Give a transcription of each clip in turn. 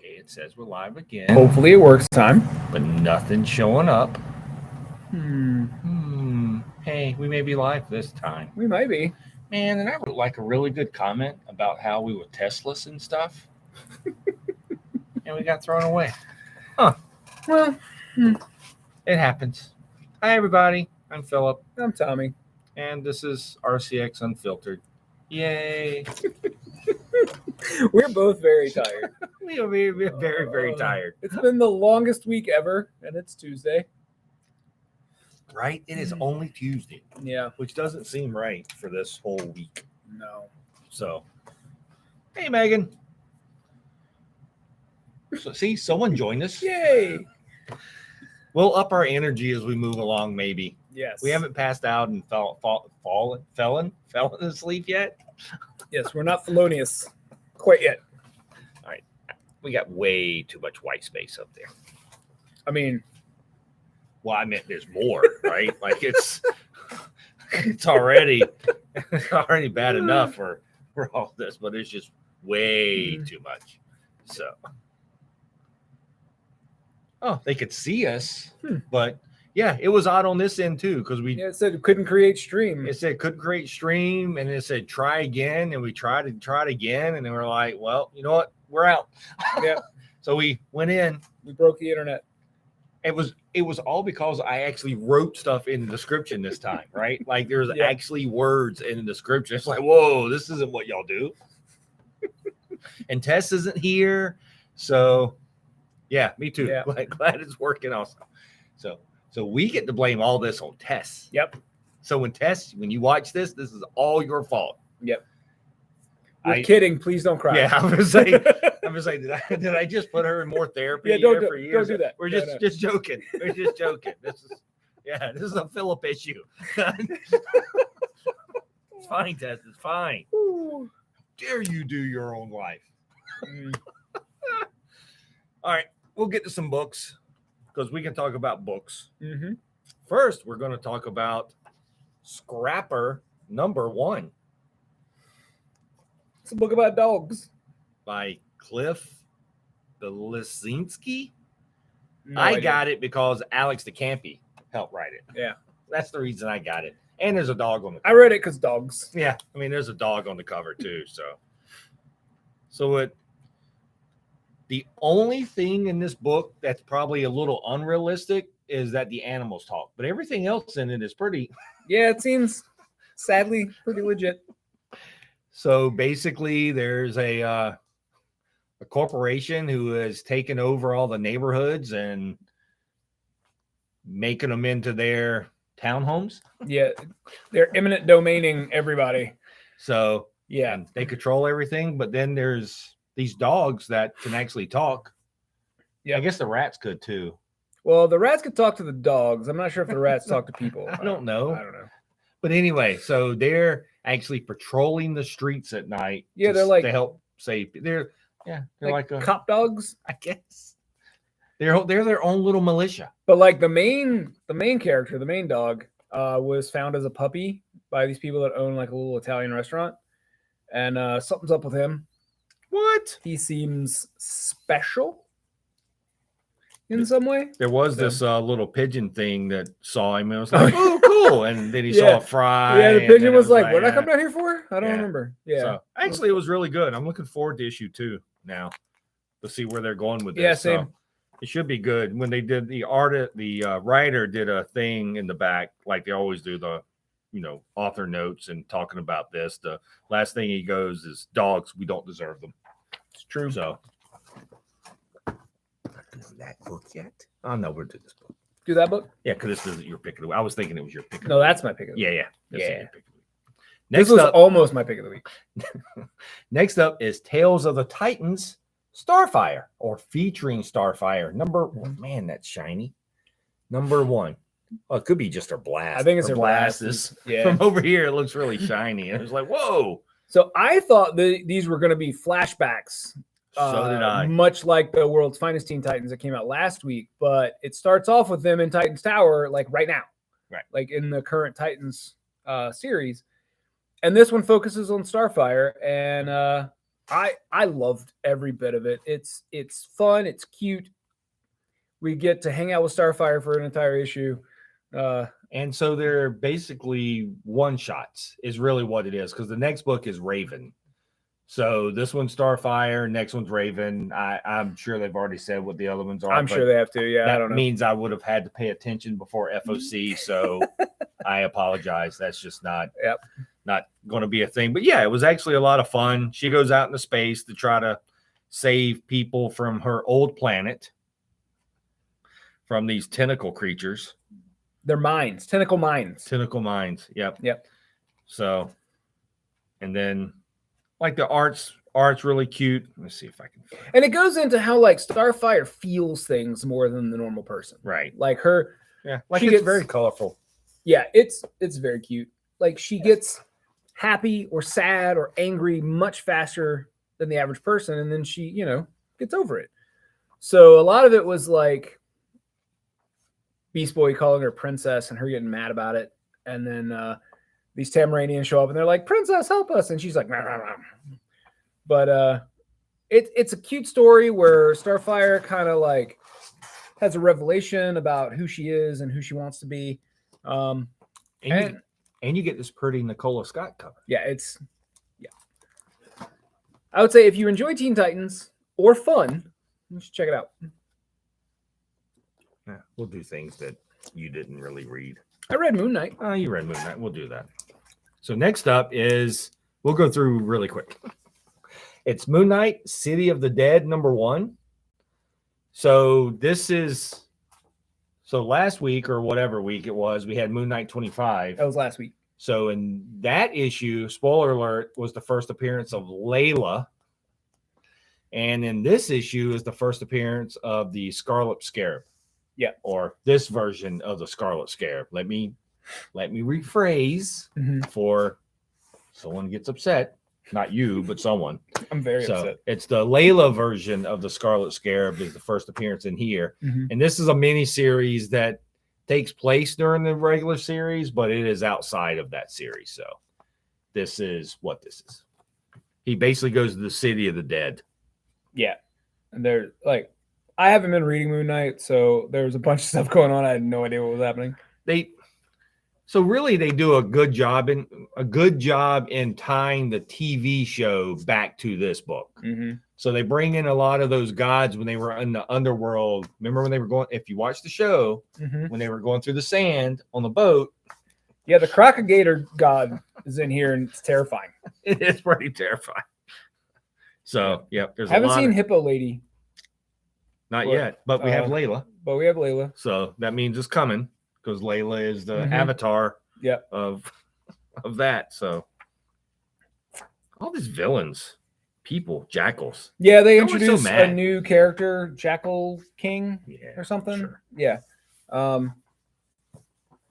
Okay, it says we're live again. Hopefully it works time. But nothing's showing up. Hmm. Hey, we may be live this time. We might be. Man, and I wrote like a really good comment about how we were Tessless and stuff. And we got thrown away. Huh. Well, It happens. Hi, everybody. I'm Phillip. I'm Tommy. And this is RCX Unfiltered. Yay. We're both very tired. We are very, very tired. It's been the longest week ever, and it's Tuesday. Right? It is only Tuesday. Yeah. Which doesn't seem right for this whole week. No. So, hey, Megan. So, see, someone joined us. Yay. We'll up our energy as we move along, maybe. Yes. We haven't passed out and fallen asleep yet. Yes, we're not felonious quite yet. All right. We got way too much white space up there. I mean, well, I meant there's more, right? Like it's already bad enough for all this, but it's just way too much. So, they could see us, but yeah, it was odd on this end too because it said it couldn't create stream. It said couldn't create stream, and it said try again, and we tried again, and then we're like, well, you know what, we're out. Yeah. So we went in. We broke the internet. It was all because I actually wrote stuff in the description this time, right? Like there's actually words in the description. It's like, whoa, this isn't what y'all do. And Tess isn't here, so yeah, me too. Yeah. Glad it's working also. So we get to blame all this on Tess. Yep. So when you watch this is all your fault. Yep. We're kidding. Please don't cry. Yeah, I'm gonna say, did I just put her in more therapy? Yeah, don't do that. We're just joking. We're just joking. This is a Phillip issue. It's fine, Tess. It's fine. Ooh. Dare you do your own life? All right, we'll get to some books because we can talk about books. Mm-hmm. First, we're going to talk about Scrapper #1. It's a book about dogs By Cliff Belisinski. No I idea. got it because Alex DeCampi helped write it. Yeah. That's the reason I got it. And there's a dog on the I cover. read it because dogs. Yeah. I mean, there's a dog on the cover too. So the only thing in this book that's probably a little unrealistic is that the animals talk, but everything else in it is pretty. Yeah, it seems sadly pretty legit. So basically there's a corporation who has taken over all the neighborhoods and making them into their townhomes. Yeah, they're eminent domaining everybody. So yeah, they control everything. But then there's these dogs that can actually talk. Yeah, I guess the rats could too. Well, the rats could talk to the dogs. I'm not sure if the rats talk to people. I don't know. I don't know. But anyway, so they're actually patrolling the streets at night. Yeah, they're like to help save. They're like a cop dogs, I guess. They're their own little militia. But like the main character, the main dog, was found as a puppy by these people that own like a little Italian restaurant, and something's up with him. What? He seems special in some way. There was this little pigeon thing that saw him and was like, oh, cool. And then he saw a fry. Yeah, the pigeon was like, what did I come down here for? I don't remember. Yeah. So, actually, it was really good. I'm looking forward to issue 2 now to see where they're going with this. Yeah, same. So, it should be good. When they did the writer did a thing in the back, like they always do, the author notes and talking about this. The last thing he goes is, dogs, we don't deserve them. It's true. So that book yet? Oh no, we're doing this book. Do that book? Yeah, because this isn't your pick of the week. I was thinking it was your pick of the No, week. that's my pick of the week. Yeah. Yeah. Your pick of the week. This was almost my pick of the week. Next up is Tales of the Titans, Starfire, or featuring Starfire. Man, that's shiny. #1. Oh, it could be just her blast. I think it's her blast. Yeah. From over here, it looks really shiny. And it was like, whoa. So I thought these were going to be flashbacks. So did I. Much like the World's Finest Teen Titans that came out last week, but it starts off with them in Titans Tower, like right now, right? Like in the current Titans series, and this one focuses on Starfire, and I loved every bit of it. It's fun. It's cute. We get to hang out with Starfire for an entire issue. And so they're basically one shots is really what it is, because the next book is Raven. So this one's Starfire, next one's Raven. I'm sure they've already said what the other ones are. I'm sure they have to. Yeah, that I don't know. means I would have had to pay attention before FOC. So I apologize. That's just not going to be a thing. But yeah, it was actually a lot of fun. She goes out into space to try to save people from her old planet, from these tentacle creatures. They're mines, tentacle mines. Tentacle mines. Yep. Yep. So, and then like the art's really cute. Let's see if I can find it. And it goes into how like Starfire feels things more than the normal person. Right. Like her. Yeah. Like she it's gets very colorful. Yeah, it's very cute. Like she gets happy or sad or angry much faster than the average person, and then she, gets over it. So a lot of it was like Beast Boy calling her princess and her getting mad about it. And then these Tamaranians show up and they're like, "Princess, help us." And she's like, "Rah, rah, rah." But it's a cute story where Starfire kind of like has a revelation about who she is and who she wants to be. And you get this pretty Nicola Scott cover. Yeah, I would say if you enjoy Teen Titans or fun, you should check it out. Yeah, we'll do things that you didn't really read. I read Moon Knight. Oh, you read Moon Knight. We'll do that. So next up is, we'll go through really quick. It's Moon Knight, City of the Dead, #1. So last week or whatever week it was, we had Moon Knight 25. That was last week. So in that issue, spoiler alert, was the first appearance of Layla. And in this issue is the first appearance of the Scarlet Scarab. Yeah. Or this version of the Scarlet Scarab. Let me rephrase for someone gets upset. Not you, but someone. I'm very upset. It's the Layla version of the Scarlet Scarab is the first appearance in here. And this is a mini series that takes place during the regular series, but it is outside of that series. So this is what this is. He basically goes to the City of the Dead. Yeah. And they're like, I haven't been reading Moon Knight, so there was a bunch of stuff going on. I had no idea what was happening. So really, they do a good job in tying the TV show back to this book. So they bring in a lot of those gods when they were in the underworld. Remember when they were going? If you watch the show, when they were going through the sand on the boat. Yeah, the Crocagator god is in here, and it's terrifying. It is pretty terrifying. So there's. Haven't seen Hippo Lady. Not yet, but we have Layla. But we have Layla. So that means it's coming. Because Layla is the avatar of that. So all these villains, people, jackals. Yeah, they introduced a new character, Jackal King or something. Sure. Yeah.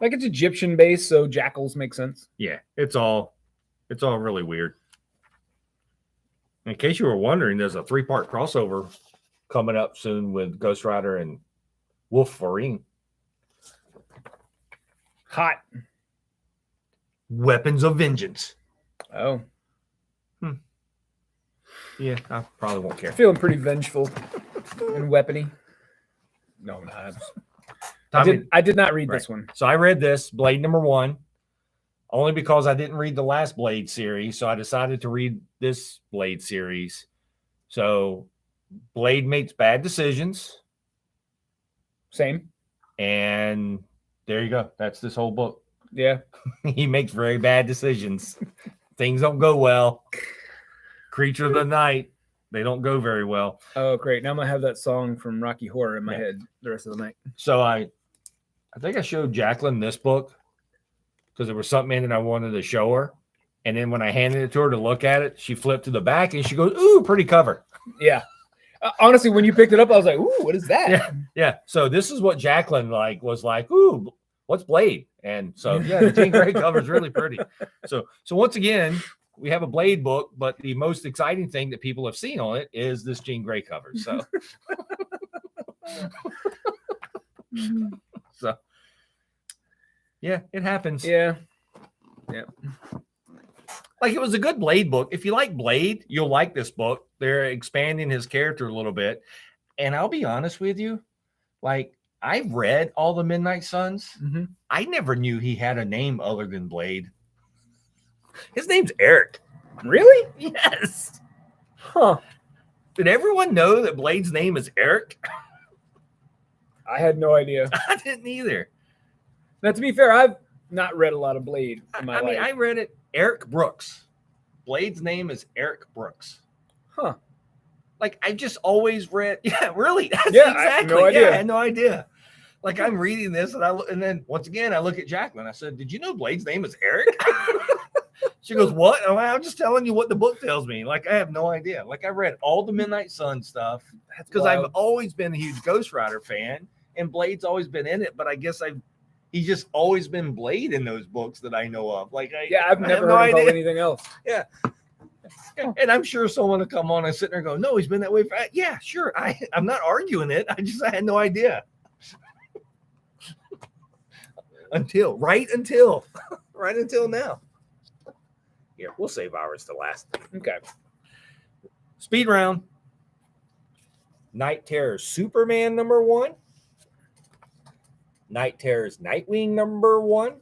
Like it's Egyptian based, so jackals make sense. Yeah, it's all really weird. In case you were wondering, there's a 3-part crossover coming up soon with Ghost Rider and Wolverine. Hot. Weapons of Vengeance. Oh. Yeah, I probably won't care. Feeling pretty vengeful and weapony. No, I'm not. I did not read this one. So I read this, Blade #1, only because I didn't read the last Blade series. So I decided to read this Blade series. So Blade makes bad decisions. Same. And there you go. That's this whole book. Yeah. He makes very bad decisions. Things don't go well. Creature of the Night, they don't go very well. Oh, great. Now I'm going to have that song from Rocky Horror in my head the rest of the night. So I think I showed Jacqueline this book because there was something in it I wanted to show her. And then when I handed it to her to look at it, she flipped to the back and she goes, "Ooh, pretty cover." Yeah. Honestly, when you picked it up, I was like, "Ooh, what is that?" Yeah. So this is what Jacqueline was like, "Ooh, what's Blade?" And so the Jean Grey cover is really pretty. So once again, we have a Blade book, but the most exciting thing that people have seen on it is this Jean Grey cover. So, yeah, it happens. Yeah. Like, it was a good Blade book. If you like Blade, you'll like this book. They're expanding his character a little bit. And I'll be honest with you, like, I've read all the Midnight Suns. Mm-hmm. I never knew he had a name other than Blade. His name's Eric. Really? Yes. Huh. Did everyone know that Blade's name is Eric? I had no idea. I didn't either. Now, to be fair, I've not read a lot of Blade in my life. I read it. Eric Brooks. Blade's name is Eric Brooks. Huh. Like, I just always read. Yeah, really. That's Yeah, exactly. I had no idea. Yeah, I had no idea. Like, I'm reading this, and then once again, I look at Jacqueline. I said, "Did you know Blade's name is Eric?" She goes, "What?" I'm just telling you what the book tells me. Like, I have no idea. Like, I read all the Midnight Sun stuff because I've always been a huge Ghost Rider fan, and Blade's always been in it. But I guess he's just always been Blade in those books that I know of. Like, I've never heard him call anything else. Yeah. And I'm sure someone will come on and sit there and go, "No, he's been that way." Yeah, sure. I'm not arguing it. I had no idea. Until now. Here, we'll save ours to last. Okay. Speed round. Night Terror's Superman #1. Night Terror's Nightwing #1.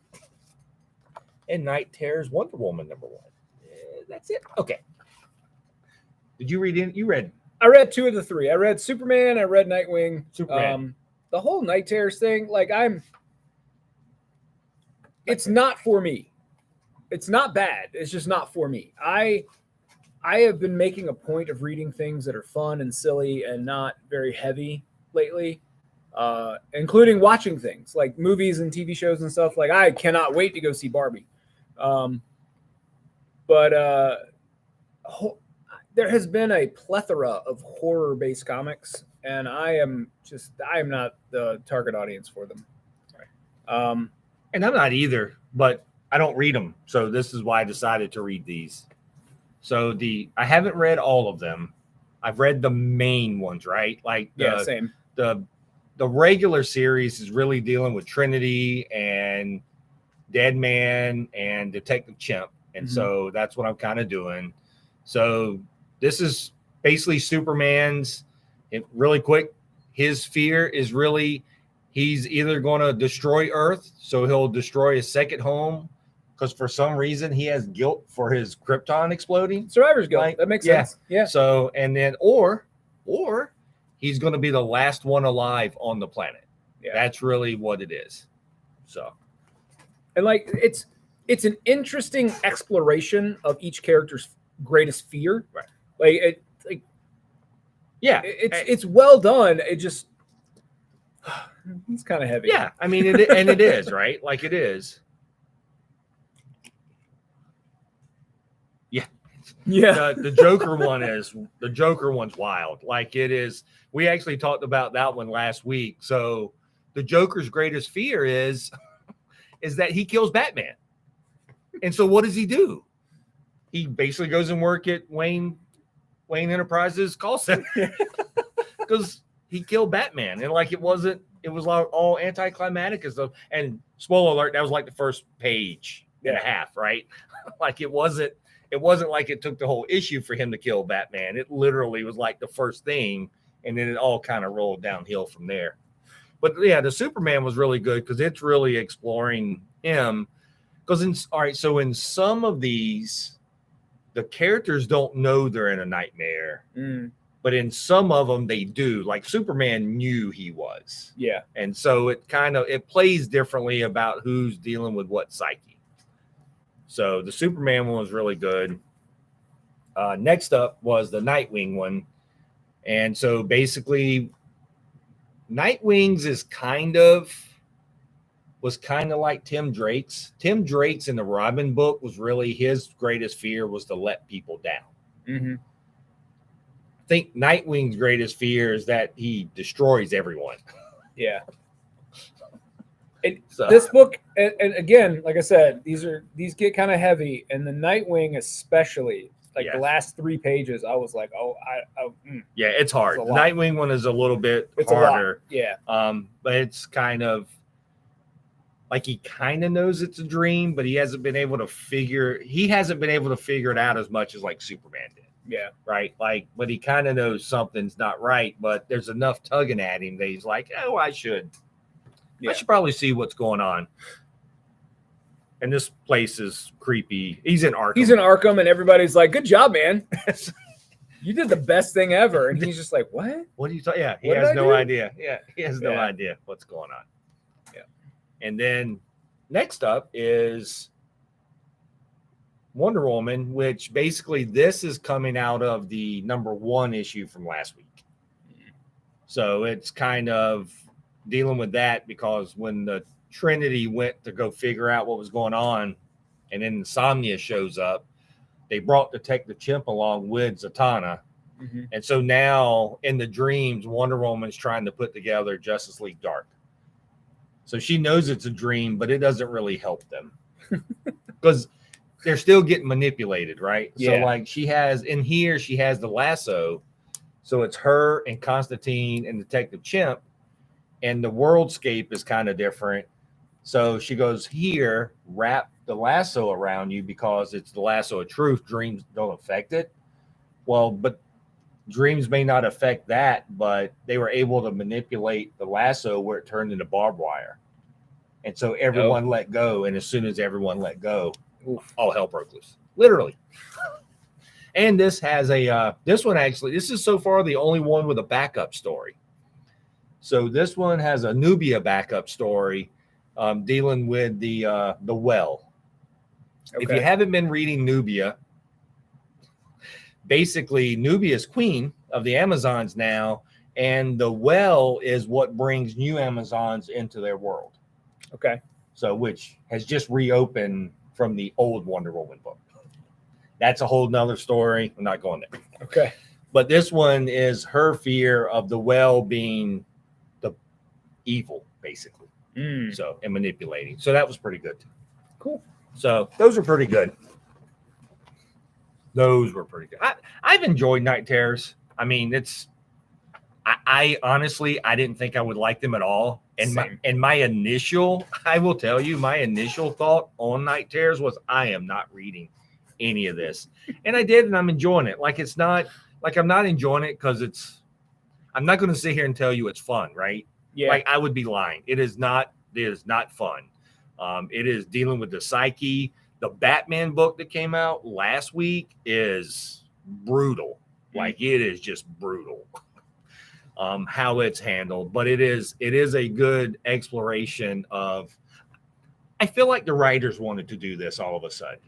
And Night Terror's Wonder Woman #1. That's it. Okay. Did you read it? You read. I read 2 of the 3. I read Superman. I read Nightwing. Superman. The whole Night Terrors thing, like it's not for me. It's not bad. It's just not for me. I have been making a point of reading things that are fun and silly and not very heavy lately, including watching things like movies and TV shows and stuff. Like, I cannot wait to go see Barbie. But there has been a plethora of horror-based comics, and I am not the target audience for them. Right. And I'm not either, but I don't read them. So this is why I decided to read these. So I haven't read all of them. I've read the main ones, right? Like same. The regular series is really dealing with Trinity and Deadman and Detective Chimp. And so that's what I'm kind of doing. So this is basically Superman's, really quick, his fear is really he's either going to destroy Earth, so he'll destroy his second home, because for some reason he has guilt for his Krypton exploding. Survivor's guilt. That makes sense. Yeah. So, and then, or he's going to be the last one alive on the planet. Yeah. That's really what it is. So, and like, it's an interesting exploration of each character's greatest fear. Right. It's well done. It just, it's kind of heavy. Yeah. I mean, it is, right? Like, it is. Yeah. Yeah. The Joker one's wild. Like, it is. We actually talked about that one last week. So the Joker's greatest fear is that he kills Batman. And so what does he do? He basically goes and work at Wayne Enterprises call center because he killed Batman. And like, it was like all anticlimactic and stuff. And spoiler alert, that was like the first page and a half, right? Like, it wasn't like it took the whole issue for him to kill Batman. It literally was like the first thing, and then it all kind of rolled downhill from there. But yeah, the Superman was really good because it's really exploring him. Because in some of these, the characters don't know they're in a nightmare, but in some of them they do. Like, Superman knew he was. Yeah. And so it plays differently about who's dealing with what psyche. So the Superman one was really good. Next up was the Nightwing one. And so basically, Nightwing's was kind of like Tim Drake's. Tim Drake's in the Robin book was really his greatest fear was to let people down. Mm-hmm. I think Nightwing's greatest fear is that he destroys everyone. Yeah. This book, and again, like I said, these get kind of heavy, and the Nightwing especially, the last 3 pages, I was like, yeah, it's hard. The Nightwing one is a little bit harder. Yeah. But it's kind of, like he kind of knows it's a dream, but he hasn't been able to figure it out as much as like Superman did. Yeah. Right. Like, but he kind of knows something's not right, but there's enough tugging at him that he's like, oh, I should probably see what's going on. And this place is creepy. He's in Arkham. And everybody's like, good job, man. You did the best thing ever. And he's just like, what? What are you talking? Yeah, he has no idea. Yeah, he has no idea what's going on. Yeah. And then next up is Wonder Woman, which basically this is coming out of the #1 issue from last week. So it's kind of dealing with that because when the Trinity went to go figure out what was going on and then Insomnia shows up, they brought Detective Chimp along with Zatanna. Mm-hmm. And so now in the dreams, Wonder Woman's trying to put together Justice League Dark. So she knows it's a dream, but it doesn't really help them because they're still getting manipulated, right? Yeah. So like she has the lasso. So it's her and Constantine and Detective Chimp, and the worldscape is kind of different. So she goes, here, wrap the lasso around you because it's the lasso of truth. Dreams don't affect it. Well, but dreams may not affect that, but they were able to manipulate the lasso where it turned into barbed wire. And so everyone let go. And as soon as everyone let go, all hell broke loose. Literally. And this has this is so far the only one with a backup story. So this one has a Nubia backup story dealing with the well. Okay. If you haven't been reading Nubia, basically Nubia is queen of the Amazons now, and the well is what brings new Amazons into their world. Okay. So which has just reopened from the old Wonder Woman book. That's a whole nother story. I'm not going there. Okay. But this one is her fear of the well being the evil, basically. So, and manipulating. So that was pretty good. Cool. So those are pretty good. I've enjoyed Night Terrors. I mean, I honestly, I didn't think I would like them at all. And my initial thought on Night Terrors was, I am not reading any of this. And I did, and I'm enjoying it. Like, it's not, like, I'm not enjoying it because I'm not going to sit here and tell you it's fun, right? Yeah. Like, I would be lying. It is not fun. It is dealing with the psyche. The Batman book that came out last week is brutal. Like, it is just brutal. How it's handled, but it is a good exploration of. I feel like the writers wanted to do this all of a sudden,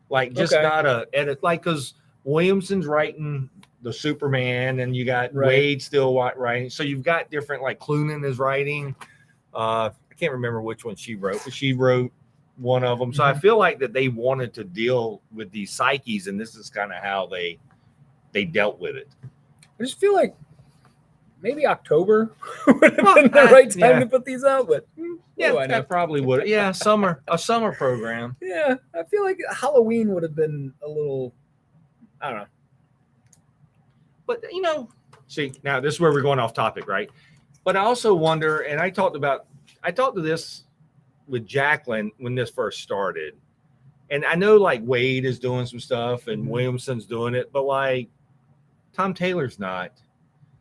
like just not a edit, like because Williamson's writing the Superman, and you got Wade still writing, so you've got different, like Cloonan is writing. I can't remember which one she wrote, but she wrote one of them. So I feel like that they wanted to deal with these psyches, and this is kind of how they dealt with it. I just feel like maybe October would have been the right time to put these out, but that probably would. Yeah, a summer program. Yeah, I feel like Halloween would have been a little, I don't know. But see, now this is where we're going off topic, right? But I also wonder, and I talked to this with Jacqueline when this first started, and I know like Wade is doing some stuff and Williamson's doing it, but like Tom Taylor's not.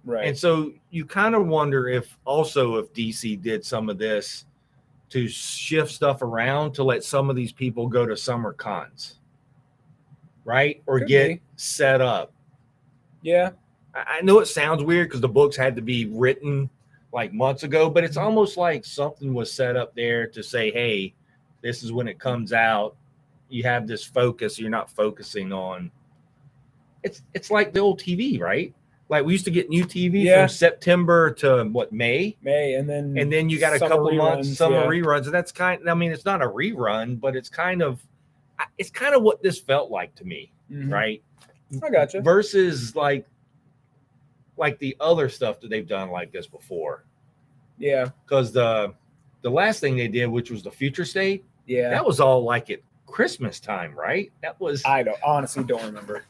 Right. And so you kind of wonder if DC did some of this to shift stuff around to let some of these people go to summer cons, right? Or get set up. Yeah. I know it sounds weird because the books had to be written like months ago, but it's almost like something was set up there to say, hey, this is when it comes out. You have this focus. You're not focusing on. It's like the old TV, right? Like we used to get new TV from September to May, and then you got a couple months summer reruns, and that's it's not a rerun, but it's kind of what this felt like to me, right? I gotcha. Versus like the other stuff that they've done like this before. Yeah, because the last thing they did, which was the Future State, that was all like at Christmas time, right? That was honestly don't remember.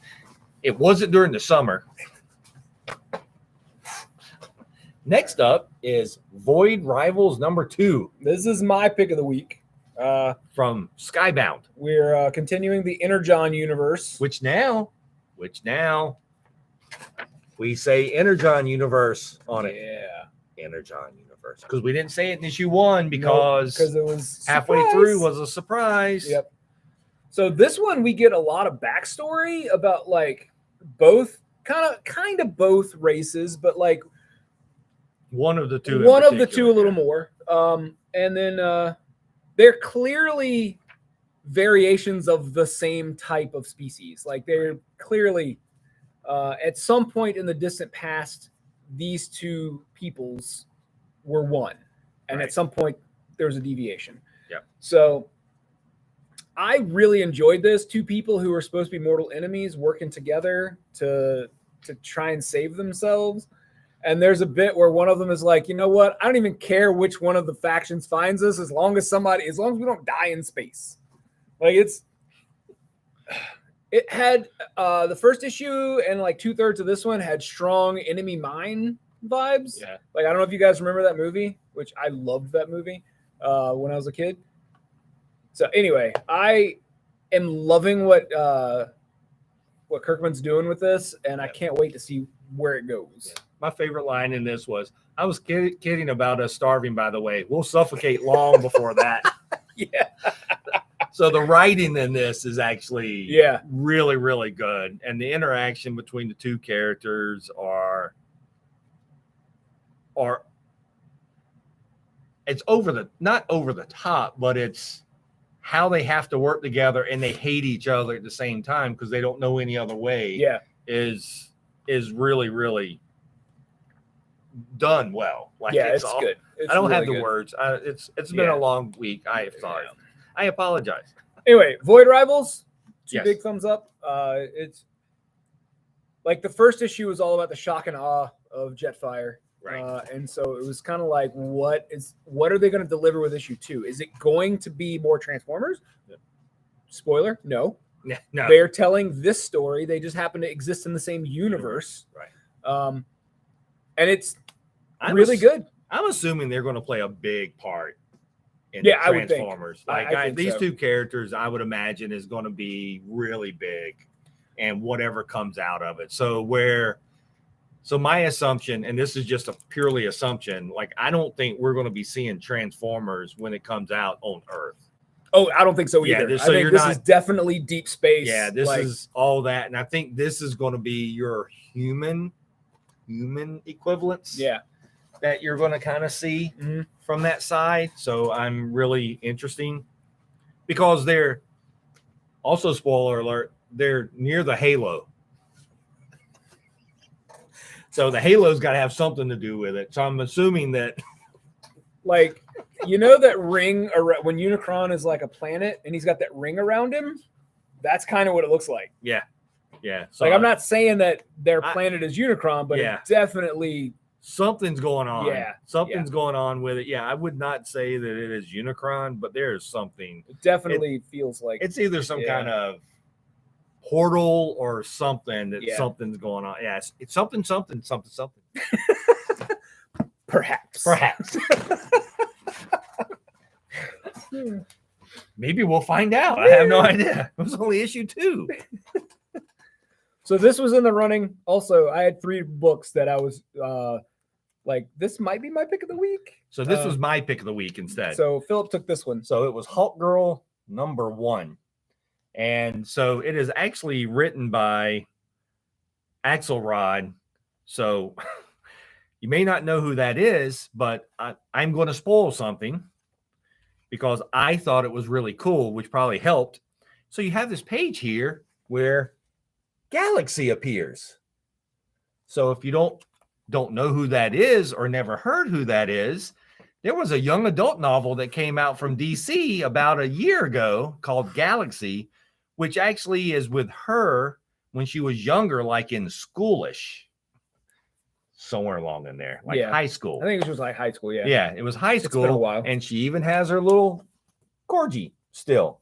It wasn't during the summer. Next up is Void Rivals number 2 This is my pick of the week. from Skybound, We're continuing the Energon universe. which now we say Energon universe on it. Yeah. Energon universe, because we didn't say it in issue 1 because it was halfway surprise. through was a surprise. Yep. So this one we get a lot of backstory about like both kind of both races, but like One of the two. one of the two a little more. And then they're clearly variations of the same type of species. Like they're clearly at some point in the distant past, these two peoples were one, and at some point there was a deviation. Yep. So I really enjoyed this. Two people who were supposed to be mortal enemies working together to try and save themselves. And there's a bit where one of them is like, you know what? I don't even care which one of the factions finds us as long as we don't die in space. Like it had the first issue and like 2/3 of this one had strong enemy mine vibes. Yeah. Like, I don't know if you guys remember that movie, which I loved that movie when I was a kid. So anyway, I am loving what Kirkman's doing with this, and I can't wait to see where it goes. Yeah. My favorite line in this was, I was kidding about us starving, by the way. We'll suffocate long before that. Yeah. So the writing in this is actually really, really good. And the interaction between the two characters are it's not over the top, but it's how they have to work together and they hate each other at the same time because they don't know any other way. Yeah. Is really, really done well. Like, it's good. I don't really have the good. words. It's been a long week. Sorry. I apologize. Anyway, Void Rivals, two Yes. big thumbs up. It's like the first issue was all about the shock and awe of Jetfire. Right. And so it was kind of like, what are they going to deliver with issue 2? Is it going to be more Transformers? Yeah. Spoiler, no. No. They're telling this story. They just happen to exist in the same universe. Right. And it's really good. I'm assuming they're going to play a big part in I would think. Transformers. I think these so. two characters, I would imagine, is going to be really big, and whatever comes out of it. So my assumption, and this is just a purely assumption, like I don't think we're going to be seeing Transformers when it comes out on Earth. Oh, I don't think so either. Yeah, I think this is definitely deep space. Yeah, this is all that, and I think this is going to be your human equivalents. Yeah. That you're going to kind of see from that side. So I'm really interesting because they're also, spoiler alert, they're near the halo. So the halo's got to have something to do with it. So I'm assuming that, like, you know, that ring when Unicron is like a planet and he's got that ring around him, that's kind of what it looks like. Yeah. So like, I'm not saying that their planet is Unicron, but it definitely something's going on. Yeah. Something's going on with it. Yeah. I would not say that it is Unicron, but there is something. It definitely feels like it's either some kind of portal or something that something's going on. Yeah. It's something. Perhaps. Maybe we'll find out. I have no idea. It was only issue 2. So this was in the running. Also, I had 3 books that I was like, this might be my pick of the week. So this was my pick of the week instead. So Phillip took this one. So it was Hulk Girl number 1. And so it is actually written by Axelrod. So you may not know who that is, but I'm going to spoil something because I thought it was really cool, which probably helped. So you have this page here where Galaxy appears. So if you don't know who that is or never heard who that is, there was a young adult novel that came out from DC about a year ago called Galaxy, which actually is with her when she was younger, like in schoolish, somewhere along in there, like high school. I think it was like high school. Yeah, it was high school. It's been a while. And she even has her little corgi still.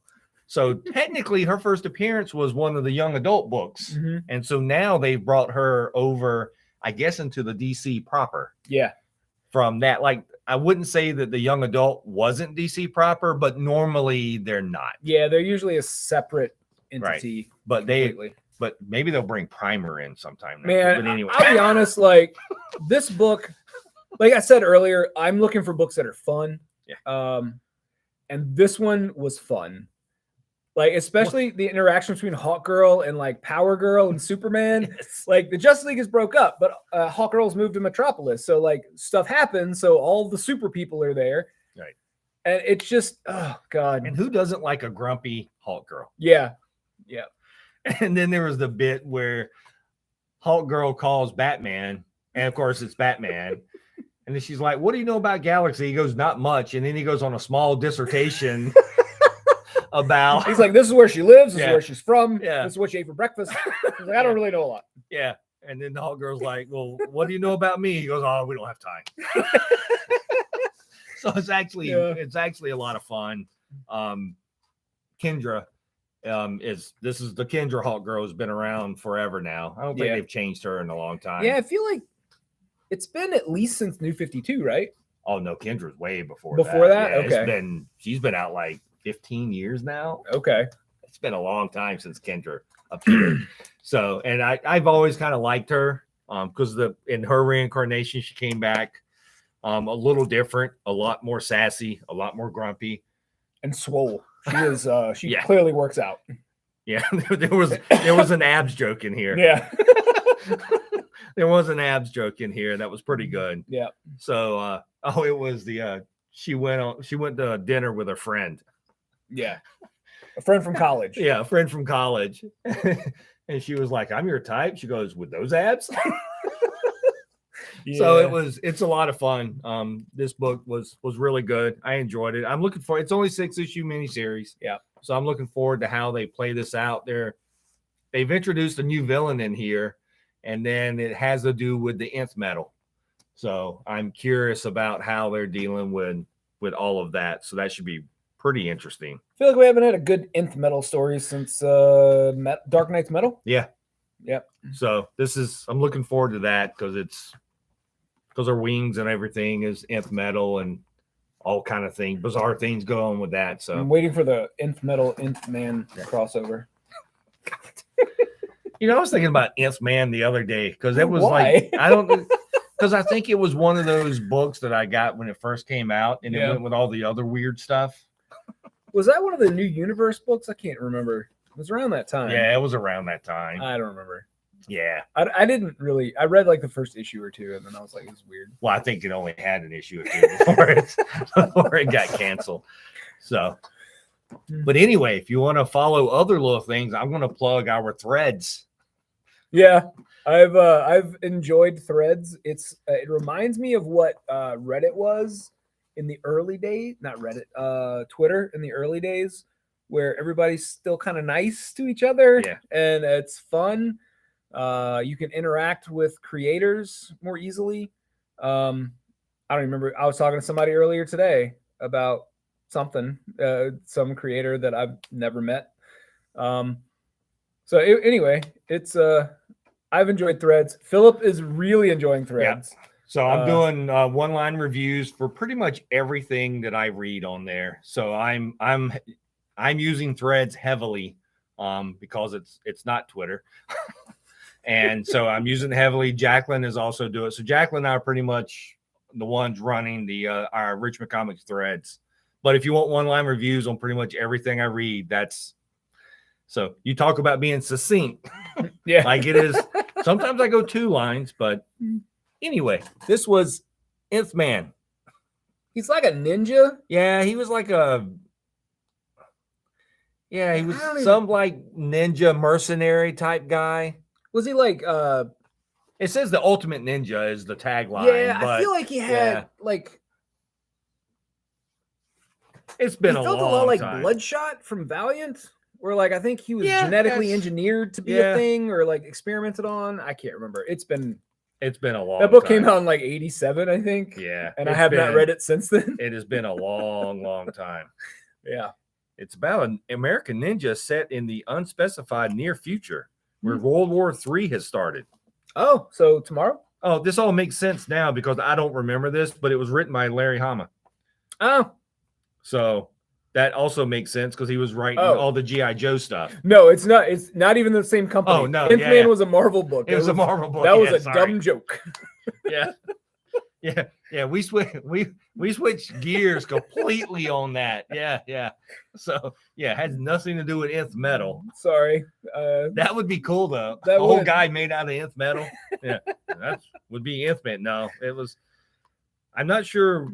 So technically her first appearance was one of the young adult books. Mm-hmm. And so now they've brought her over, I guess, into the DC proper. Yeah. from that. Like, I wouldn't say that the young adult wasn't DC proper, but normally they're not. Yeah, they're usually a separate entity. But completely. but maybe they'll bring Primer in sometime. Man, but anyway, I'll be honest. Like this book, like I said earlier, I'm looking for books that are fun. Yeah. And this one was fun. Like, especially the interaction between Hawkgirl and like Power Girl and Superman. Yes. Like the Justice League is broke up, but Hawkgirl's moved to Metropolis. So like stuff happens. So all the super people are there. Right. And it's just, oh God. And who doesn't like a grumpy Hawkgirl? Yeah. Yeah. And then there was the bit where Hawkgirl calls Batman, and of course it's Batman. And then she's like, "What do you know about Galaxy?" He goes, "Not much." And then he goes on a small dissertation about. He's like, "This is where she lives. This Yeah. is where she's from. Yeah. This is what she ate for breakfast." He's like, "I don't really know a lot." Yeah. And then the Hawkgirl's like, "Well, what do you know about me?" He goes, "Oh, we don't have time." So it's actually a lot of fun. Kendra is the Kendra Hawkgirl has been around forever now. I don't think they've changed her in a long time. Yeah, I feel like it's been at least since New 52, right? Oh no, Kendra's way before that. Yeah, okay. She's been out like 15 years now. Okay. It's been a long time since Kendra appeared. So, and I've always kind of liked her because in her reincarnation she came back a little different, a lot more sassy, a lot more grumpy, and swole. She is. She clearly works out. Yeah, there was an abs joke in here. Yeah. There was an abs joke in here that was pretty good. Yeah. So, it was she went to dinner with a friend. Yeah. A friend from college. Yeah, a friend from college. And she was like, "I'm your type." She goes, "With those abs?" Yeah. So it's a lot of fun. This book was really good. I enjoyed it. I'm looking for it's only 6-issue miniseries. Yeah. So I'm looking forward to how they play this out. They've introduced a new villain in here, and then it has to do with the nth metal. So I'm curious about how they're dealing with all of that. So that should be pretty interesting. I feel like we haven't had a good nth metal story since Dark Knight's Metal. Yeah. Yep. So I'm looking forward to that because her wings and everything is nth metal and all kind of things, bizarre things go on with that. So I'm waiting for the nth metal, nth man crossover. I was thinking about nth man the other day because it was like, I don't, because I think it was one of those books that I got when it first came out and it went with all the other weird stuff. Was that one of the New Universe books? I can't remember. It was around that time. Yeah, it was around that time. I don't remember. Yeah. I didn't really, I read like the first issue or two and then I was like, it's weird. Well, I think it only had an issue or two before it got canceled. So, but anyway, if you want to follow other little things, I'm going to plug our threads. Yeah, I've enjoyed Threads. It reminds me of what Reddit was in the early days, not Reddit, Twitter in the early days, where everybody's still kind of nice to each other. Yeah. And it's fun. You can interact with creators more easily. I don't remember. I was talking to somebody earlier today about something, some creator that I've never met. Anyway, it's I've enjoyed Threads. Phillip is really enjoying Threads. Yeah. So I'm doing one-line reviews for pretty much everything that I read on there. So I'm using Threads heavily because it's not Twitter. And so I'm using it heavily. Jacqueline is also doing it. So Jacqueline and I are pretty much the ones running our Richmond Comics Threads. But if you want one-line reviews on pretty much everything I read, so you talk about being succinct. Yeah. Like it is. Sometimes I go 2 lines, but anyway, this was Nth Man. He's like a ninja. Yeah, he was like he was some like ninja mercenary type guy. Was he like it says the ultimate ninja is the tagline. Yeah, but I feel like he had like it's been he a felt long a lot like time. Bloodshot from Valiant, where like I think he was genetically engineered to be a thing or like experimented on. I can't remember. It's been a long that book time. Came out in like 87, I think. Yeah. And I have not read it since then. It has been a long time. Yeah. It's about an American ninja set in the unspecified near future where World War III has started. Oh, so tomorrow? Oh, this all makes sense now because I don't remember this, but it was written by Larry Hama. Oh, So that also makes sense because he was writing Oh. all the G.I. Joe stuff. no, it's not. It's not even the same company. Oh, no, Nth yeah, Man yeah. was a Marvel book. It was a Marvel book. That was yeah, a sorry. dumb joke. Yeah. Yeah. We switched gears completely on that. Yeah. So yeah, it has nothing to do with nth metal. Sorry. That would be cool though. That A whole would. guy made out of nth metal. Yeah, that would be nth metal. No, it was. I'm not sure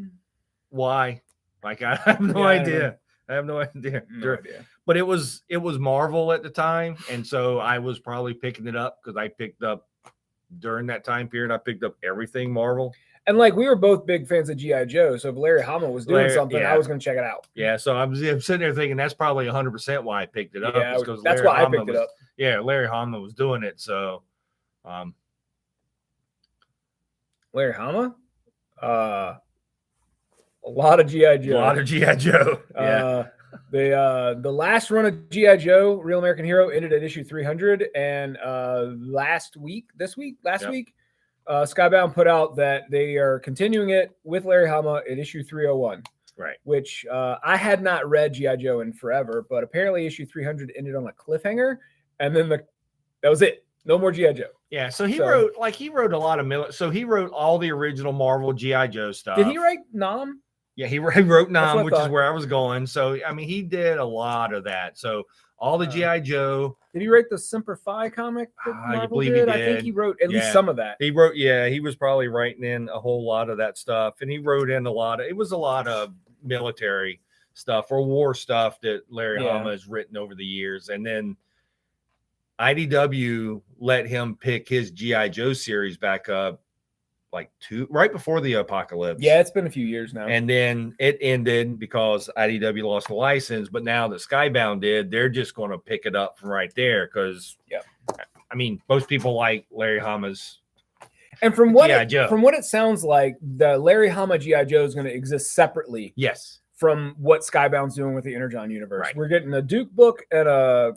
why. Like I have no idea. I have no idea. No idea. But it was Marvel at the time, and so I was probably picking it up because I picked up during that time period. I picked up everything Marvel. And like we were both big fans of G.I. Joe, so if Larry Hama was doing something, yeah. I was going to check it out. Yeah, so I'm sitting there thinking that's probably 100% why I picked it up. Yeah, because that's Larry why I Hama picked it up. Yeah, Larry Hama was doing it. So, Larry Hama, a lot of G.I. Joe. A lot of G.I. Joe. Yeah. The last run of G.I. Joe, Real American Hero, ended at issue 300, and last week, Skybound put out that they are continuing it with Larry Hama at issue 301. Right. Which I had not read G.I. Joe in forever, but apparently issue 300 ended on a cliffhanger, and then that was it. No more G.I. Joe. Yeah, so he wrote a lot of so he wrote all the original Marvel G.I. Joe stuff. Did he write Nam? Yeah, he wrote Nam, which is where I was going. So I mean, he did a lot of that. So all the G.I. Joe. Did he write the Semper Fi comic? I believe he did. I think he wrote at least some of that. He wrote, he was probably writing in a whole lot of that stuff, and he wrote in a lot of military stuff or war stuff that Larry Hama has written over the years, and then IDW let him pick his G.I. Joe series back up right before the apocalypse. Yeah, it's been a few years now. And then it ended because IDW lost the license. But now that Skybound did, they're just going to pick it up from right there because, I mean, most people like Larry Hama's. And from what it sounds like, the Larry Hama G.I. Joe is going to exist separately. Yes. From what Skybound's doing with the Energon universe. Right. We're getting a Duke book and a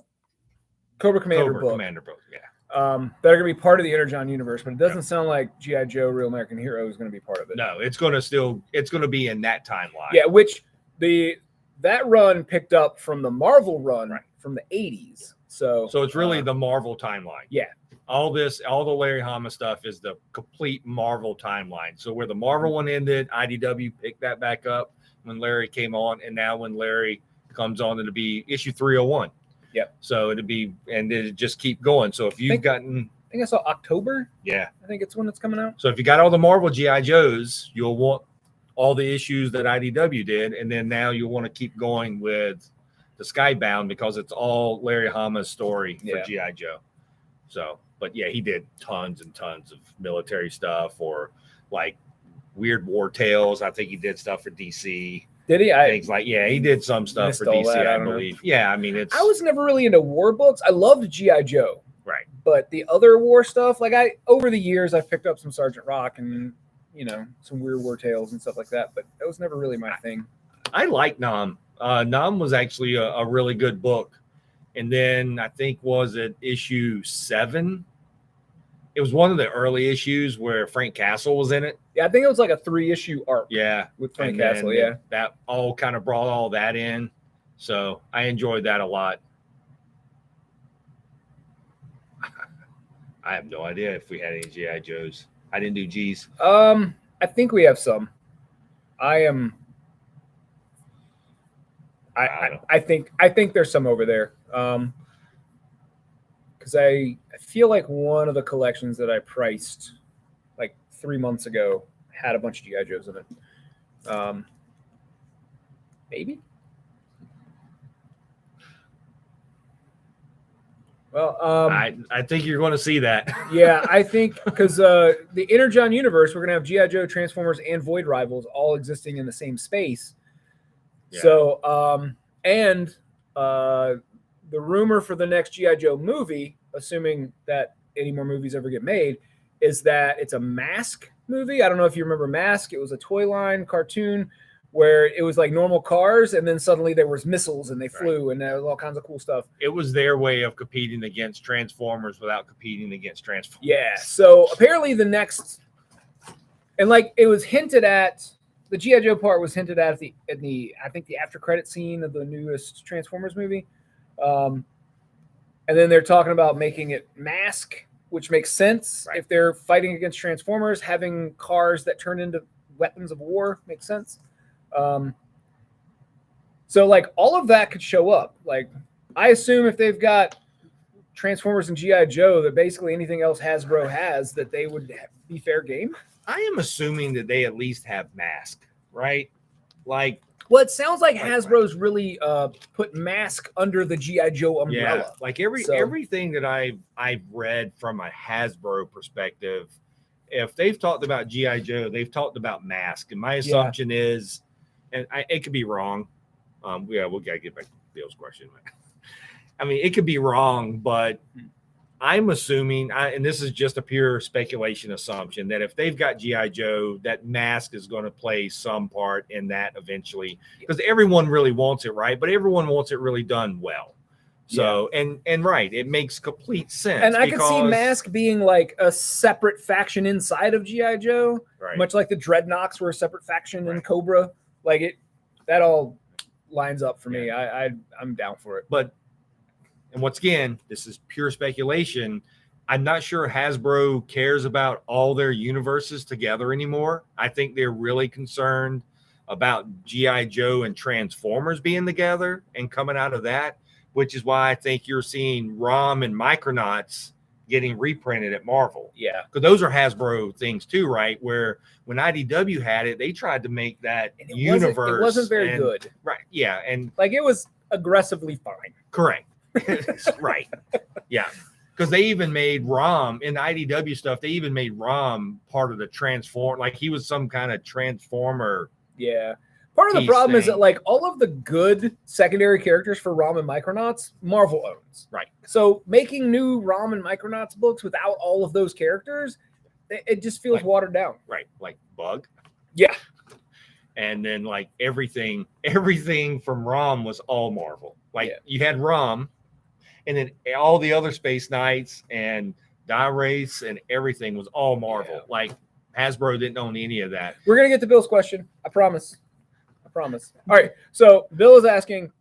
Cobra Commander book. Yeah. That are going to be part of the Energon universe, but it doesn't sound like G.I. Joe Real American Hero is going to be part of it. No, it's going to be in that timeline. Yeah, which that run picked up from the Marvel run from the 80s. So it's really the Marvel timeline. Yeah. All the Larry Hama stuff is the complete Marvel timeline. So where the Marvel one ended, IDW picked that back up when Larry came on, and now when Larry comes on, it'll be issue 301. Yep. So it'll just keep going. So if you've I think I saw October. Yeah. I think it's when it's coming out. So if you got all the Marvel G.I. Joes, you'll want all the issues that IDW did. And then now you'll want to keep going with the Skybound because it's all Larry Hama's story for G.I. Joe. So, but yeah, he did tons and tons of military stuff or like Weird War Tales. I think he did stuff for DC. Did he? Things he did some stuff for DC, I believe. Yeah, I mean, I was never really into war books. I loved G.I. Joe. Right. But the other war stuff, over the years, I've picked up some Sergeant Rock and, some Weird War Tales and stuff like that. But that was never really my thing. I like Nam. Nam was actually a really good book. And then I think was it issue 7? It was one of the early issues where Frank Castle was in it. Yeah, I think it was like a 3-issue arc. Yeah. With Frank Castle, yeah. That all kind of brought all that in. So I enjoyed that a lot. I have no idea if we had any G.I. Joes. I didn't do G's. I think we have some. I think there's some over there. Because I feel like one of the collections that I priced like 3 months ago had a bunch of G.I. Joes in it. Maybe. Well, I think you're going to see that. Yeah, I think because the Energon universe, we're going to have G.I. Joe, Transformers, and Void Rivals all existing in the same space. Yeah. So, the rumor for the next G.I. Joe movie, assuming that any more movies ever get made, is that it's a Mask movie. I don't know if you remember Mask. It was a toy line cartoon where it was like normal cars, and then suddenly there was missiles and they flew, and there was all kinds of cool stuff. It was their way of competing against Transformers without competing against Transformers. Yeah. So apparently the next And like it was hinted at, the G.I. Joe part was hinted at in the I think the after credit scene of the newest Transformers movie. And then they're talking about making it mask, which makes sense. Right. If they're fighting against Transformers, having cars that turn into weapons of war makes sense. So like all of that could show up. Like I assume if they've got Transformers and G.I. Joe, that basically anything else Hasbro has, that they would be fair game. I am assuming that they at least have mask, right? Like, well, it sounds like Hasbro's really put mask under the G.I. Joe umbrella. Yeah, like everything that I've read from a Hasbro perspective, if they've talked about G.I. Joe, they've talked about mask. And my assumption is, and it could be wrong. We gotta get back to Bill's question. I mean, it could be wrong, but I'm assuming, and this is just a pure speculation assumption, that if they've got G.I. Joe, that mask is going to play some part in that eventually, because everyone really wants it, right? But everyone wants it really done well. So, and right, it makes complete sense. And I could see Mask being like a separate faction inside of G.I. Joe, much like the Dreadnoks were a separate faction in Cobra. Like that all lines up for me. I'm down for it. But, and once again, this is pure speculation. I'm not sure Hasbro cares about all their universes together anymore. I think they're really concerned about G.I. Joe and Transformers being together and coming out of that, which is why I think you're seeing ROM and Micronauts getting reprinted at Marvel. Yeah. Because those are Hasbro things too, right? Where when IDW had it, they tried to make that universe. It wasn't very good. Right. Yeah. And like it was aggressively fine. Correct. Right. Yeah. Because they even made ROM in the IDW stuff. They even made ROM part of the transform. Like he was some kind of transformer. Yeah. Part of the problem is that like all of the good secondary characters for ROM and Micronauts, Marvel owns. Right. So making new ROM and Micronauts books without all of those characters, it just feels watered down. Right. Like Bug. Yeah. And then like everything from ROM was all Marvel. Like you had ROM, and then all the other Space Knights and Die Race and everything was all Marvel. Like Hasbro didn't own any of that. We're gonna get to Bill's question. I promise. All right. So Bill is asking,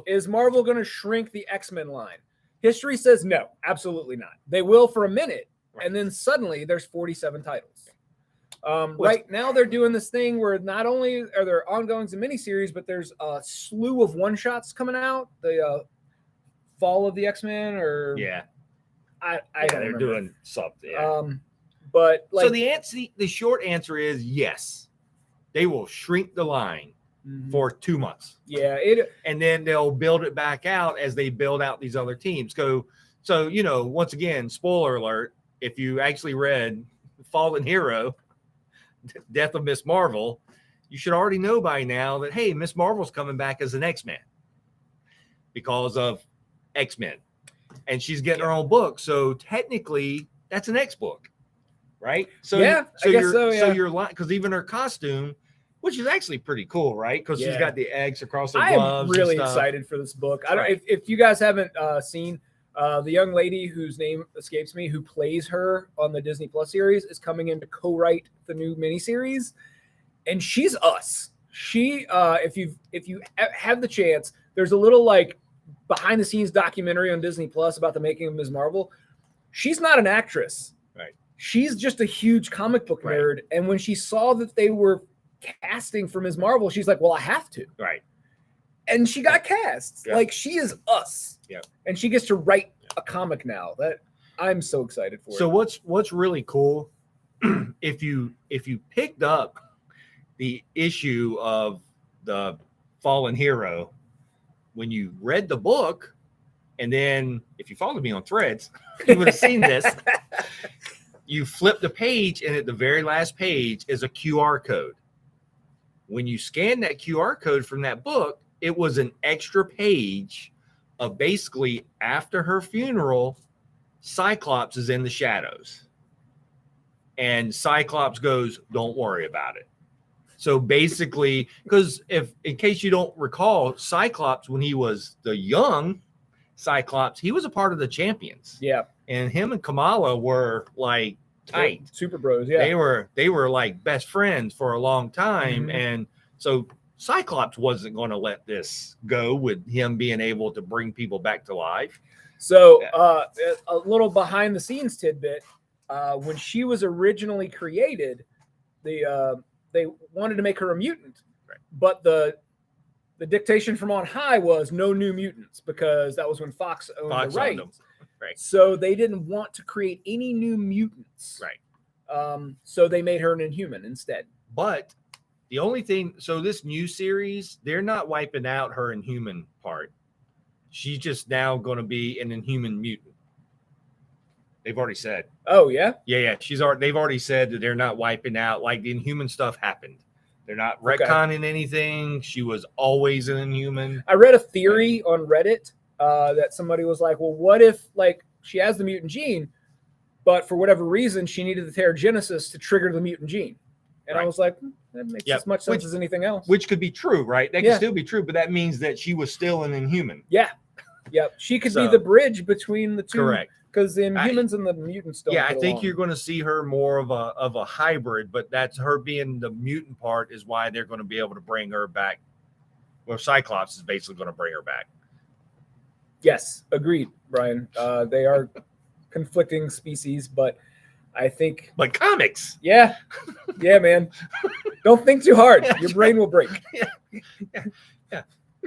is Marvel going to shrink the X-Men line? History says no, absolutely not. They will for a minute, and then suddenly there's 47 titles. Right now they're doing this thing where not only are there ongoings and miniseries, but there's a slew of one-shots coming out. The Fall of the X-Men, or I don't remember. Doing something. But like, so the short answer is yes, they will shrink the line for 2 months. Yeah. And then they'll build it back out as they build out these other teams. So, once again, spoiler alert, if you actually read Fallen Hero, Death of Miss Marvel, you should already know by now that, hey, Miss Marvel's coming back as an X-Men because of X-Men. And she's getting her own book. So technically, that's an X book, right? So I guess so. So you're like, because even her costume, which is actually pretty cool, right? Because she's got the eggs across her gloves. I'm really excited for this book. I don't. If you guys haven't seen, the young lady whose name escapes me, who plays her on the Disney Plus series, is coming in to co-write the new miniseries, and she's us. She, if you have the chance, there's a little like behind the scenes documentary on Disney Plus about the making of Ms. Marvel. She's not an actress, right? She's just a huge comic book nerd, and when she saw that they were casting for Ms. Marvel, she's like, well, I have to. Right. And she got cast. Yeah. Like, she is us. Yeah. And she gets to write a comic now. That I'm so excited for. So what's really cool, if you picked up the issue of the Fallen Hero, when you read the book, and then if you followed me on Threads, you would have seen this. You flip the page, and at the very last page is a QR code. When you scan that QR code from that book, it was an extra page of basically after her funeral, Cyclops is in the shadows. And Cyclops goes, don't worry about it. So basically, because in case you don't recall, Cyclops, when he was the young Cyclops, he was a part of the Champions. Yeah. And him and Kamala were like tight. Super bros, yeah. They were like best friends for a long time. Mhm. And so Cyclops wasn't going to let this go with him being able to bring people back to life. So a little behind the scenes tidbit, when she was originally created, they wanted to make her a mutant, Right. but the dictation from on high was no new mutants, because that was when Fox owned the rights. Right. So they didn't want to create any new mutants. Right. So they made her an Inhuman instead. But the only thing, so this new series, they're not wiping out her Inhuman part. She's just now going to be an Inhuman mutant. They've already said. Oh yeah. Yeah. They've already said that they're not wiping out. Like the Inhuman stuff happened. They're not retconning anything. She was always an Inhuman. I read a theory on Reddit that somebody was like, well, what if like she has the mutant gene, but for whatever reason she needed the Terrigenesis to trigger the mutant gene? And I was like, that makes as much sense as anything else. Which could be true, right? That could still be true, but that means that she was still an Inhuman. Yeah. Yep. She could be the bridge between the two. Correct. Because the Inhumans and the mutants don't. Yeah, I think you're going to see her more of a hybrid, but that's her being the mutant part is why they're going to be able to bring her back. Well, Cyclops is basically going to bring her back. Yes, agreed, Brian. They are conflicting species, but I think. But comics. Yeah, man. Don't think too hard. Your brain will break. Yeah.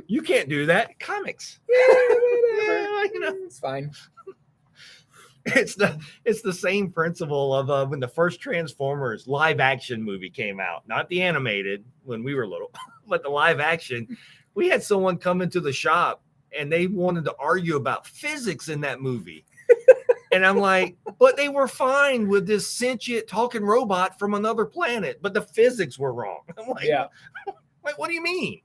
You can't do that. Comics. Yeah, it's fine. It's the same principle of when the first Transformers live action movie came out, not the animated when we were little, but the live action. We had someone come into the shop and they wanted to argue about physics in that movie. And I'm like, but they were fine with this sentient talking robot from another planet, but the physics were wrong. I'm like, like, what do you mean?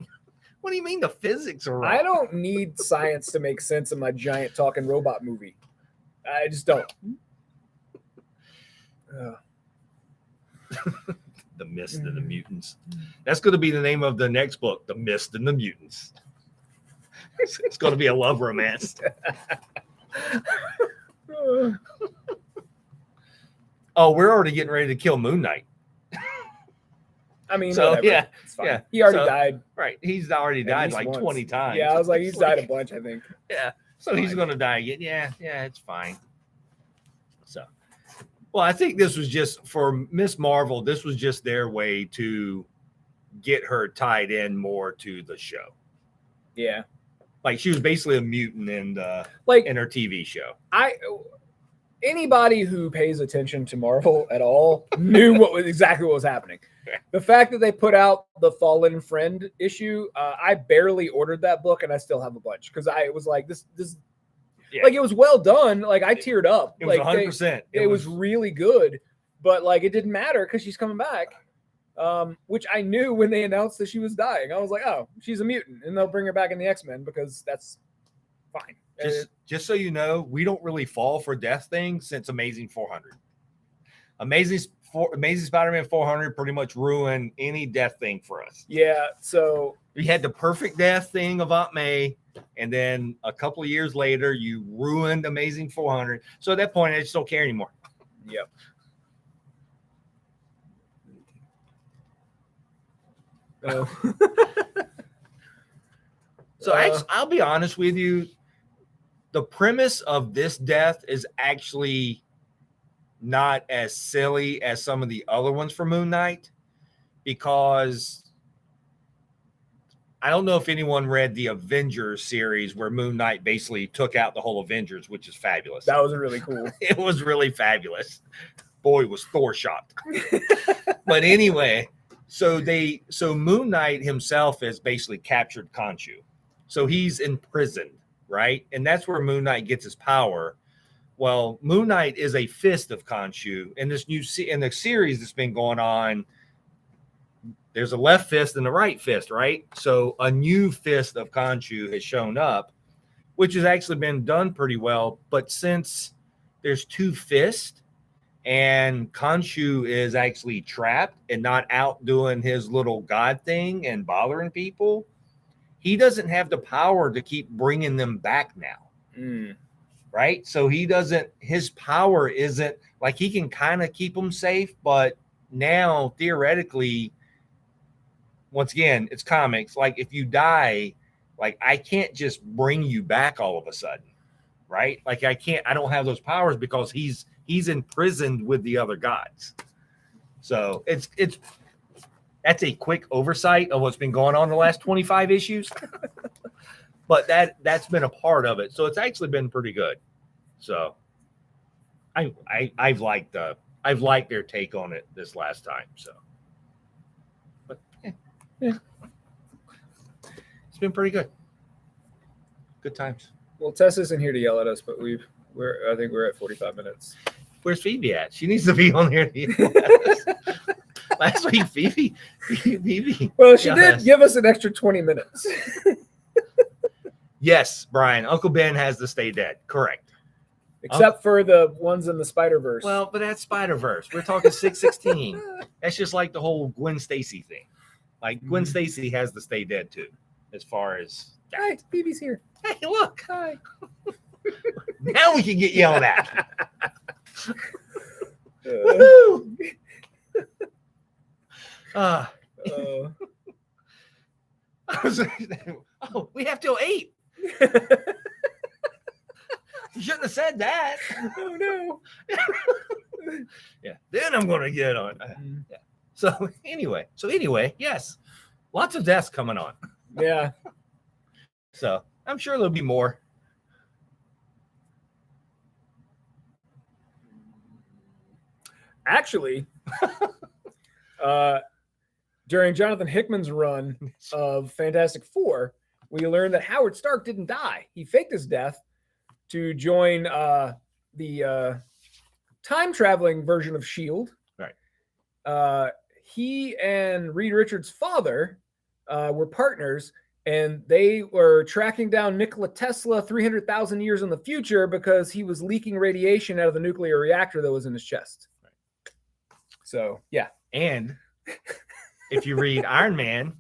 What do you mean the physics are wrong? I don't need science to make sense in my giant talking robot movie. I just don't. The Mist and the Mutants. That's going to be the name of the next book, The Mist and the Mutants. It's going to be a love romance. Oh, we're already getting ready to kill Moon Knight. I mean, so whatever. It's fine. He already died. Right. He's already died like once. 20 times. Yeah, I was like, he's died a bunch, I think. Yeah. So he's going to die again. Yeah, it's fine. So, well, I think this was just for Miss Marvel. This was just their way to get her tied in more to the show. Yeah. Like she was basically a mutant in her TV show. Anybody who pays attention to Marvel at all knew exactly what was happening. The fact that they put out the Fallen Friend issue, I barely ordered that book and I still have a bunch because I was like, this like it was well done. Like I teared up. It was like 100%. It was really good, but like it didn't matter because she's coming back. Which I knew when they announced that she was dying. I was like, oh, she's a mutant, and they'll bring her back in the X-Men because that's fine. Just so you know, we don't really fall for death things since Amazing 400. Amazing Spider-Man 400 pretty much ruined any death thing for us. Yeah, so we had the perfect death thing of Aunt May, and then a couple of years later, you ruined Amazing 400. So at that point, I just don't care anymore. Yep. So I'll be honest with you. The premise of this death is actually not as silly as some of the other ones for Moon Knight, because I don't know if anyone read the Avengers series where Moon Knight basically took out the whole Avengers, which is fabulous. That was really cool. It was really fabulous. Boy, was Thor shocked. But anyway, so Moon Knight himself has basically captured Khonshu. So he's imprisoned, right? And that's where Moon Knight gets his power. Well, Moon Knight is a fist of Khonshu. In this in the series that's been going on, there's a left fist and a right fist, right? So a new fist of Khonshu has shown up, which has actually been done pretty well. But since there's two fists and Khonshu is actually trapped and not out doing his little god thing and bothering people, he doesn't have the power to keep bringing them back now. right? So he doesn't, his power isn't like he can kind of keep them safe, but now theoretically, once again, it's comics. Like if you die, like I can't just bring you back all of a sudden, right? Like I don't have those powers because he's imprisoned with the other gods. So that's a quick oversight of what's been going on the last 25 issues. But that's been a part of it. So it's actually been pretty good. So I've liked their take on it this last time. So but yeah. It's been pretty good. Good times. Well, Tess isn't here to yell at us, but I think we're at 45 minutes. Where's Phoebe at? She needs to be on here to yell at us. Last week, Phoebe. Well, she did give us an extra 20 minutes. Yes, Brian. Uncle Ben has to stay dead. Correct. Except for the ones in the Spider-Verse. Well, but that's Spider-Verse. We're talking 616. That's just like the whole Gwen Stacy thing. Like Gwen Stacy has to stay dead too, as far as that. Hi, Phoebe's here. Hey, look. Hi. Now we can get yelled at. Woohoo! I was oh, we have till 8. You shouldn't have said that. Oh no. Yeah. Then I'm gonna get on. Yeah. So anyway, yes. Lots of deaths coming on. Yeah. So I'm sure there'll be more. Actually, during Jonathan Hickman's run of Fantastic Four, we learned that Howard Stark didn't die. He faked his death to join the time-traveling version of S.H.I.E.L.D. Right. He and Reed Richards' father were partners, and they were tracking down Nikola Tesla 300,000 years in the future because he was leaking radiation out of the nuclear reactor that was in his chest. Right. So, yeah. And if you read Iron Man,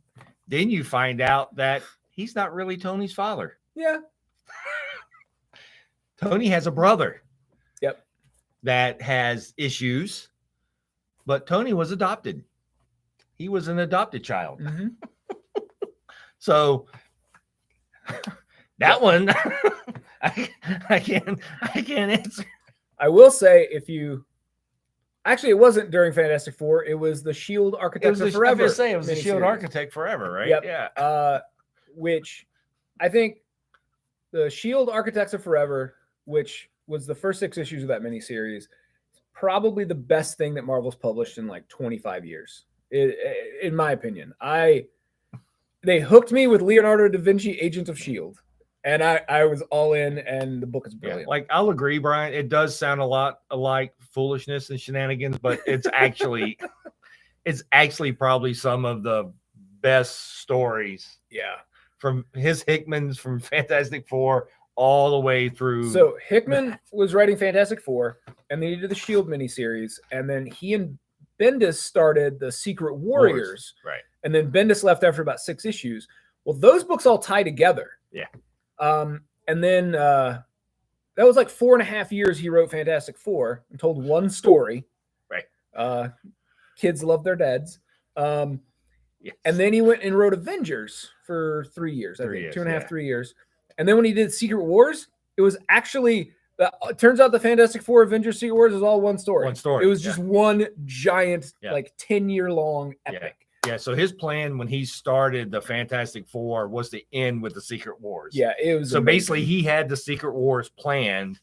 then you find out that he's not really Tony's father. Yeah. Tony has a brother. Yep. That has issues, but Tony was adopted. He was an adopted child. Mm-hmm. So that one, I can't answer. I will say, actually, it wasn't during Fantastic Four. It was the S.H.I.E.L.D. Architects of Forever. I was say it was the S.H.I.E.L.D. Architect Forever, right? Yep. Yeah. Which I think the S.H.I.E.L.D. Architects of Forever, which was the first 6 issues of that miniseries, probably the best thing that Marvel's published in like 25 years, in my opinion. They hooked me with Leonardo da Vinci, Agent of S.H.I.E.L.D., and I was all in, and the book is brilliant. Yeah, like, I'll agree, Brian. It does sound a lot like foolishness and shenanigans, but it's actually probably some of the best stories. Yeah. From Hickman's from Fantastic Four all the way through. So Hickman was writing Fantastic Four, and then he did the S.H.I.E.L.D. miniseries, and then he and Bendis started the Secret Warriors. Right. And then Bendis left after about 6 issues. Well, those books all tie together. Yeah. And then that was like 4.5 years he wrote Fantastic Four and told one story. Right. Kids love their dads. Yes. And then he went and wrote Avengers for 3 years, I think. 2.5, 3 years. And then when he did Secret Wars, it was actually, it turns out the Fantastic Four Avengers Secret Wars is all one story. One story. It was just one giant, like 10-year-long epic. Yeah, so his plan when he started the Fantastic Four was to end with the Secret Wars. Yeah, it was so amazing. Basically he had the Secret Wars planned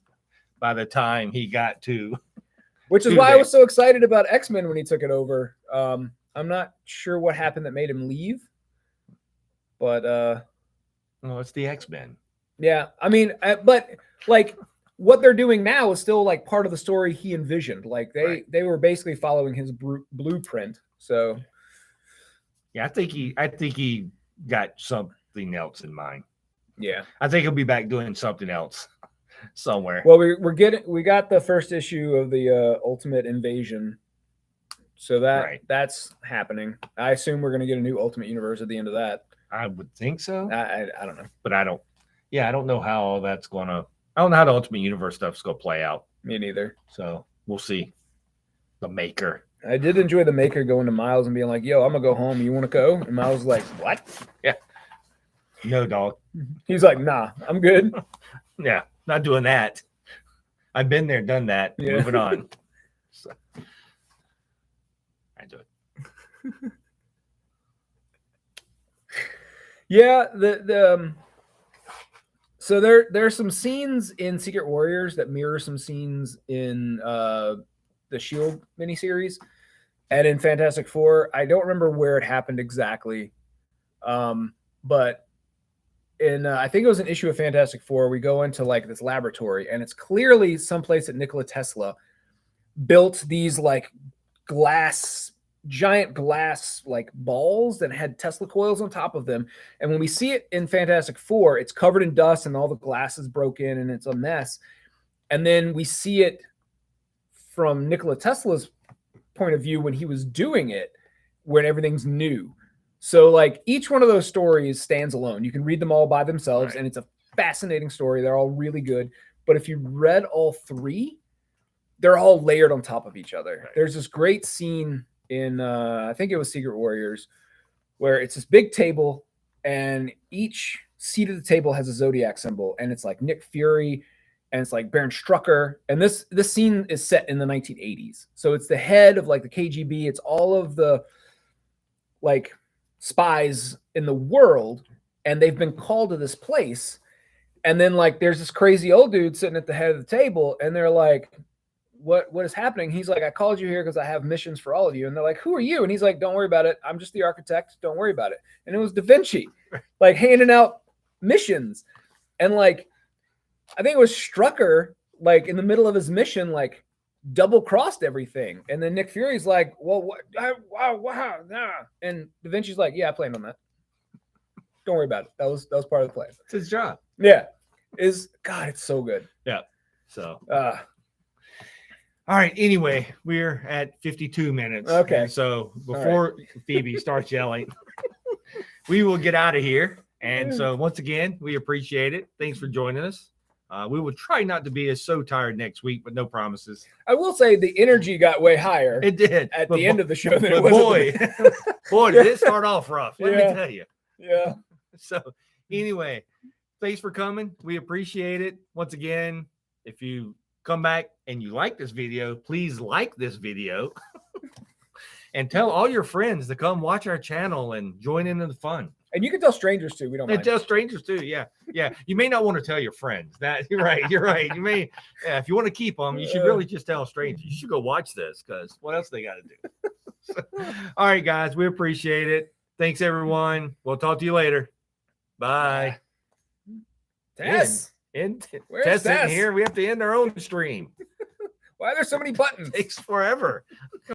by the time he got to. Which is why I was so excited about X-Men when he took it over. I'm not sure what happened that made him leave, but well, it's the X-Men. Yeah, I mean, but like what they're doing now is still like part of the story he envisioned. Like they were basically following his blueprint. So. Yeah, I think he got something else in mind. Yeah, I think he'll be back doing something else somewhere. Well, we got the first issue of the Ultimate Invasion, so that's happening. I assume we're going to get a new Ultimate Universe at the end of that. I would think so. I don't know, but I don't. Yeah, I don't know how all that's going to I don't know how the Ultimate Universe stuff's going to play out. Me neither. So we'll see. The Maker. I did enjoy the Maker going to Miles and being like, yo, I'm going to go home. You want to go? And Miles was like, what? Yeah. No, dog. He's like, nah, I'm good. Yeah, not doing that. I've been there, done that. Yeah. Moving on. So, I do it. Yeah, so there's some scenes in Secret Warriors that mirror some scenes in the Shield miniseries, and in Fantastic Four. I don't remember where it happened exactly, but in I think it was an issue of Fantastic Four. We go into like this laboratory, and it's clearly someplace that Nikola Tesla built these like giant glass like balls that had Tesla coils on top of them. And when we see it in Fantastic Four, it's covered in dust and all the glass is broken and it's a mess. And then we see it from Nikola Tesla's point of view when he was doing it, when everything's new. So like each one of those stories stands alone. You can read them all by themselves, right, and it's a fascinating story. They're all really good. But if you read all three, they're all layered on top of each other. Right. There's this great scene in I think it was Secret Warriors, where it's this big table and each seat of the table has a zodiac symbol, and it's like Nick Fury and it's like Baron Strucker, and this scene is set in the 1980s. So it's the head of like the KGB, it's all of the like spies in the world, and they've been called to this place. And then like there's this crazy old dude sitting at the head of the table, and they're like, what is happening? He's like, I called you here because I have missions for all of you. And they're like, who are you? And he's like, don't worry about it. I'm just the architect. Don't worry about it. And it was Da Vinci, like handing out missions. And like, I think it was Strucker, like in the middle of his mission, like double crossed everything. And then Nick Fury's like, well, what? Wow. And Da Vinci's like, yeah, I planned on that. Don't worry about it. That was part of the plan. It's his job. Yeah. God, it's so good. Yeah. So, all right. Anyway, we're at 52 minutes. Okay. So before Phoebe starts yelling, we will get out of here. And so once again, we appreciate it. Thanks for joining us. We will try not to be so tired next week, but no promises. I will say the energy got way higher. It did at the end of the show. But boy, did it start off rough. Let me tell you. Yeah. So anyway, thanks for coming. We appreciate it. Once again, if you come back and you like this video, please like this video and tell all your friends to come watch our channel and join in the fun. And you can tell strangers too. We don't mind. Tell strangers too. Yeah. You may not want to tell your friends. You're right. You may, if you want to keep them, you should really just tell strangers. You should go watch this, because what else they got to do? So, all right, guys, we appreciate it. Thanks, everyone. We'll talk to you later. Bye. Tess. Where's Tess in here? We have to end our own stream. Why are there so many buttons? It takes forever.